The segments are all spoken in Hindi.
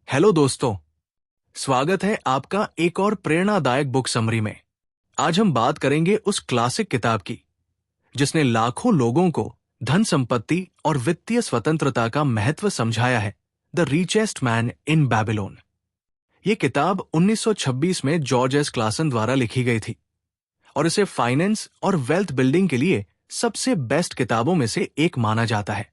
हेलो दोस्तों, स्वागत है आपका एक और प्रेरणादायक बुक समरी में। आज हम बात करेंगे उस क्लासिक किताब की जिसने लाखों लोगों को धन संपत्ति और वित्तीय स्वतंत्रता का महत्व समझाया है, the richest man in Babylon. ये किताब 1926 में जॉर्ज एस क्लासन द्वारा लिखी गई थी और इसे फाइनेंस और वेल्थ बिल्डिंग के लिए सबसे बेस्ट किताबों में से एक माना जाता है।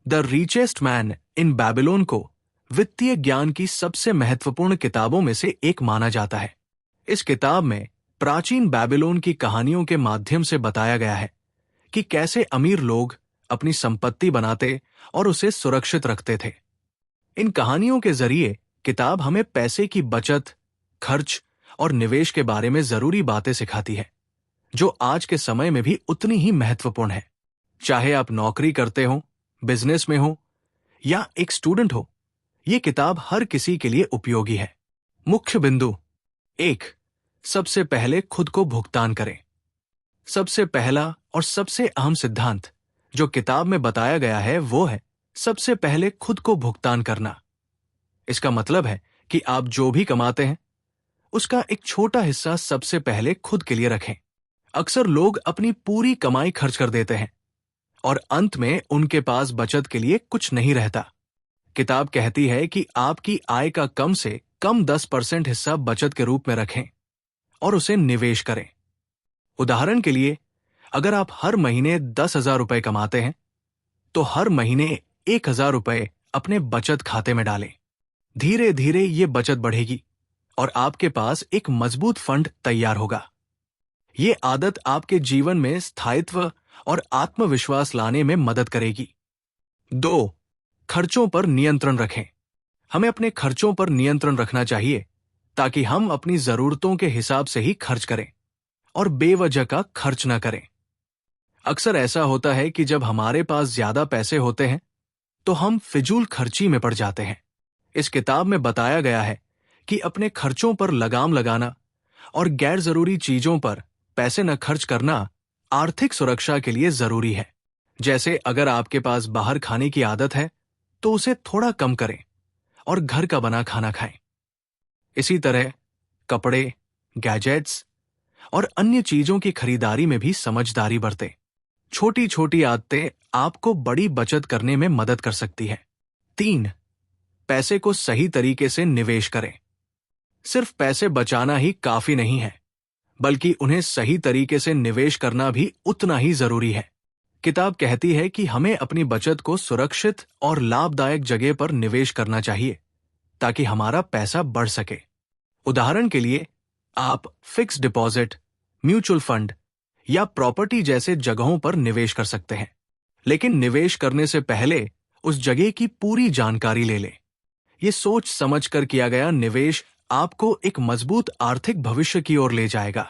The richest man in Babylon को वित्तीय ज्ञान की सबसे महत्वपूर्ण किताबों में से एक माना जाता है। इस किताब में प्राचीन बेबीलोन की कहानियों के माध्यम से बताया गया है कि कैसे अमीर लोग अपनी संपत्ति बनाते और उसे सुरक्षित रखते थे। इन कहानियों के जरिए किताब हमें पैसे की बचत, खर्च और निवेश के बारे में जरूरी बातें सिखाती है, जो आज के समय में भी उतनी ही महत्वपूर्ण है। चाहे आप नौकरी करते हो, बिजनेस में हो या एक स्टूडेंट हो, ये किताब हर किसी के लिए उपयोगी है। मुख्य बिंदु 1, सबसे पहले खुद को भुगतान करें। सबसे पहला और सबसे अहम सिद्धांत जो किताब में बताया गया है वो है सबसे पहले खुद को भुगतान करना। इसका मतलब है कि आप जो भी कमाते हैं उसका एक छोटा हिस्सा सबसे पहले खुद के लिए रखें। अक्सर लोग अपनी पूरी कमाई खर्च कर देते हैं और अंत में उनके पास बचत के लिए कुछ नहीं रहता। किताब कहती है कि आपकी आय का कम से कम 10% हिस्सा बचत के रूप में रखें और उसे निवेश करें। उदाहरण के लिए, अगर आप हर महीने 10,000 रुपए कमाते हैं तो हर महीने 1,000 रुपए अपने बचत खाते में डालें। धीरे धीरे ये बचत बढ़ेगी और आपके पास एक मजबूत फंड तैयार होगा। ये आदत आपके जीवन में स्थायित्व और आत्मविश्वास लाने में मदद करेगी। 2, खर्चों पर नियंत्रण रखें। हमें अपने खर्चों पर नियंत्रण रखना चाहिए ताकि हम अपनी जरूरतों के हिसाब से ही खर्च करें और बेवजह का खर्च न करें। अक्सर ऐसा होता है कि जब हमारे पास ज्यादा पैसे होते हैं तो हम फिजूल खर्ची में पड़ जाते हैं। इस किताब में बताया गया है कि अपने खर्चों पर लगाम लगाना और गैर जरूरी चीजों पर पैसे न खर्च करना आर्थिक सुरक्षा के लिए जरूरी है। जैसे अगर आपके पास बाहर खाने की आदत है तो उसे थोड़ा कम करें और घर का बना खाना खाएं। इसी तरह कपड़े, गैजेट्स और अन्य चीजों की खरीदारी में भी समझदारी बरतें। छोटी छोटी आदतें आपको बड़ी बचत करने में मदद कर सकती है। 3, पैसे को सही तरीके से निवेश करें। सिर्फ पैसे बचाना ही काफी नहीं है, बल्कि उन्हें सही तरीके से निवेश करना भी उतना ही जरूरी है। किताब कहती है कि हमें अपनी बचत को सुरक्षित और लाभदायक जगह पर निवेश करना चाहिए ताकि हमारा पैसा बढ़ सके। उदाहरण के लिए, आप फिक्स डिपॉजिट, म्यूचुअल फंड या प्रॉपर्टी जैसे जगहों पर निवेश कर सकते हैं, लेकिन निवेश करने से पहले उस जगह की पूरी जानकारी ले लें। ये सोच समझ कर किया गया निवेश आपको एक मजबूत आर्थिक भविष्य की ओर ले जाएगा।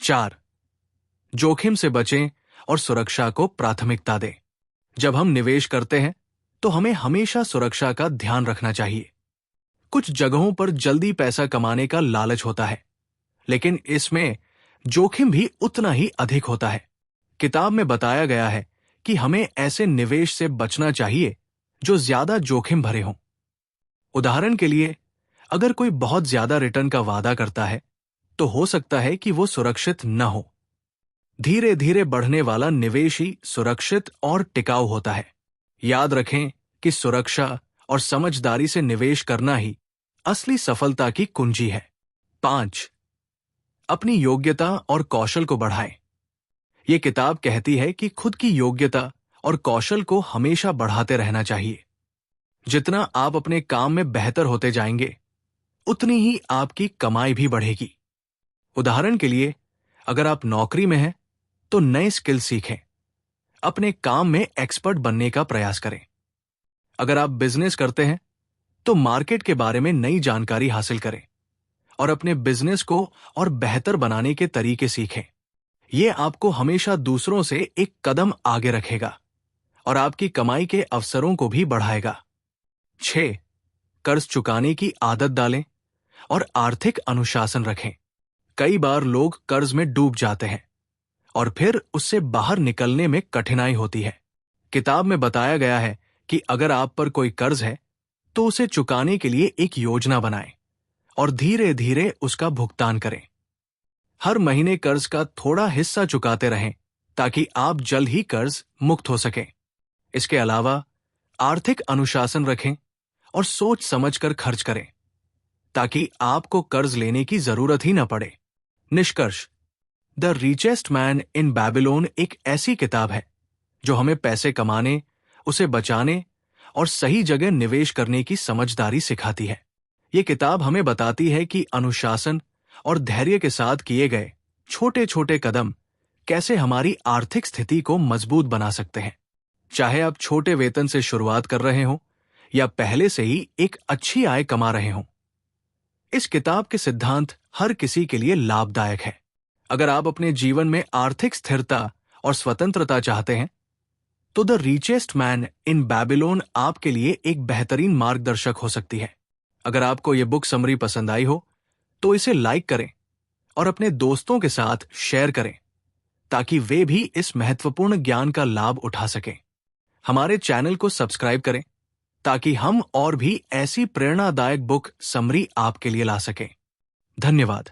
4, जोखिम से बचें और सुरक्षा को प्राथमिकता दें। जब हम निवेश करते हैं तो हमें हमेशा सुरक्षा का ध्यान रखना चाहिए। कुछ जगहों पर जल्दी पैसा कमाने का लालच होता है, लेकिन इसमें जोखिम भी उतना ही अधिक होता है। किताब में बताया गया है कि हमें ऐसे निवेश से बचना चाहिए जो ज्यादा जोखिम भरे हों। उदाहरण के लिए, अगर कोई बहुत ज्यादा रिटर्न का वादा करता है तो हो सकता है कि वो सुरक्षित न हो। धीरे धीरे बढ़ने वाला निवेश ही सुरक्षित और टिकाऊ होता है। याद रखें कि सुरक्षा और समझदारी से निवेश करना ही असली सफलता की कुंजी है। 5, अपनी योग्यता और कौशल को बढ़ाएं। यह किताब कहती है कि खुद की योग्यता और कौशल को हमेशा बढ़ाते रहना चाहिए। जितना आप अपने काम में बेहतर होते जाएंगे, उतनी ही आपकी कमाई भी बढ़ेगी। उदाहरण के लिए, अगर आप नौकरी में हैं तो नए स्किल सीखें, अपने काम में एक्सपर्ट बनने का प्रयास करें। अगर आप बिजनेस करते हैं तो मार्केट के बारे में नई जानकारी हासिल करें और अपने बिजनेस को और बेहतर बनाने के तरीके सीखें। यह आपको हमेशा दूसरों से एक कदम आगे रखेगा और आपकी कमाई के अवसरों को भी बढ़ाएगा। 6, कर्ज चुकाने की आदत डालें और आर्थिक अनुशासन रखें। कई बार लोग कर्ज में डूब जाते हैं और फिर उससे बाहर निकलने में कठिनाई होती है। किताब में बताया गया है कि अगर आप पर कोई कर्ज है तो उसे चुकाने के लिए एक योजना बनाएं और धीरे धीरे उसका भुगतान करें। हर महीने कर्ज का थोड़ा हिस्सा चुकाते रहें ताकि आप जल्द ही कर्ज मुक्त हो सकें। इसके अलावा आर्थिक अनुशासन रखें और सोच समझकर खर्च करें ताकि आपको कर्ज लेने की जरूरत ही न पड़े। निष्कर्ष, the richest man in Babylon एक ऐसी किताब है जो हमें पैसे कमाने, उसे बचाने और सही जगह निवेश करने की समझदारी सिखाती है। ये किताब हमें बताती है कि अनुशासन और धैर्य के साथ किए गए छोटे छोटे कदम कैसे हमारी आर्थिक स्थिति को मजबूत बना सकते हैं। चाहे आप छोटे वेतन से शुरुआत कर रहे हो या पहले से ही एक अच्छी आय कमा रहे हो, इस किताब के सिद्धांत हर किसी के लिए लाभदायक है। अगर आप अपने जीवन में आर्थिक स्थिरता और स्वतंत्रता चाहते हैं, तो the richest man in Babylon आपके लिए एक बेहतरीन मार्गदर्शक हो सकती है। अगर आपको यह बुक समरी पसंद आई हो तो इसे लाइक करें और अपने दोस्तों के साथ शेयर करें ताकि वे भी इस महत्वपूर्ण ज्ञान का लाभ उठा सकें। हमारे चैनल को सब्सक्राइब करें ताकि हम और भी ऐसी प्रेरणादायक बुक समरी आपके लिए ला सकें। धन्यवाद।